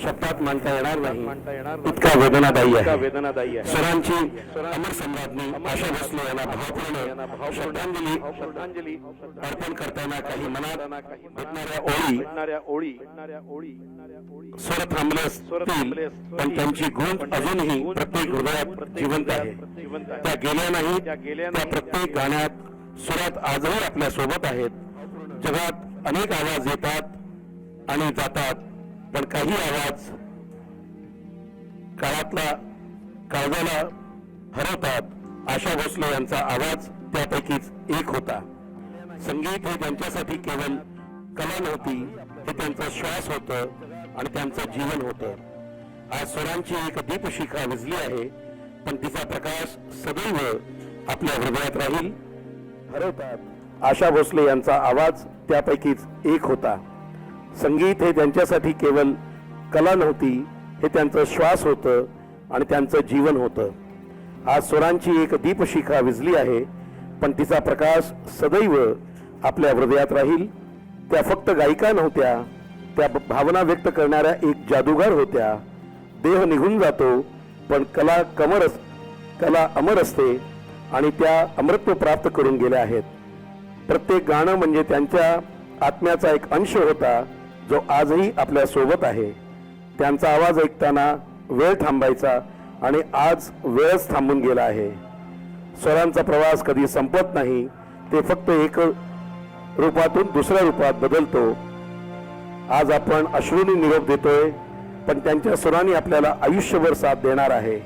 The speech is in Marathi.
शब्दात मांडता येणार नाही इतका वेदनादायी आहे। स्वरांची अमर सम्राज्ञी आशा भोसले यांना भावपूर्ण श्रद्धांजली अर्पण करताना काही मनात भेटणाऱ्या ओळी स्वर थांबले पण त्यांची गूंज अजूनही प्रत्येक हृदयात जिवंत आहे। त्या गेल्या नाही, त्या प्रत्येक गाण्यात सुरात आजही आपल्या सोबत आहेत। जगात अनेक आवाज येतात आणि जातात, पण काही आवाज काळजाला हरवतात। आशा भोसले यांचा आवाज त्यापैकीच एक होता। संगीत हे त्यांच्यासाठी केवळ कला नव्हती, हे त्यांचा श्वास होतं आणि त्यांचं जीवन होतं। आज स्वरांची एक दीपशिखा विझली आहे, पण तिचा प्रकाश सदैव आपल्या हृदयात राहील। हरवतात आशा भोसले यांचा आवाज त्यापैकीच एक होता। संगीत हे त्यांच्यासाठी केवळ कला नव्हती, हे त्यांचं श्वास होतं आणि त्यांचं जीवन होतं। आज स्वरांची एक दीपशिखा विझली आहे, पण तिचा प्रकाश सदैव आपल्या हृदयात राहील। त्या फक्त गायिका नव्हत्या, त्या भावना व्यक्त करणाऱ्या एक जादूगार होत्या। देह निघून जातो, पण कला अमर असते आणि त्या अमरत्व प्राप्त करून गेल्या आहेत। प्रत्येक गाणं म्हणजे त्यांच्या आत्म्याचा एक अंश होता, जो आजही आपल्या सोबत आहे। त्यांचा आवाज ऐकताना वेळ थांबायचा आणि आज वेळच थांबून गेला आहे। स्वरांचा प्रवास कधी संपत नाही, ते फक्त एक रूपातून दुसऱ्या रूपात बदलतो। आज आपण अश्रूंनी निरोप देतोय, पण त्यांच्या स्वरांनी आपल्याला आयुष्यभर साथ देणार आहे।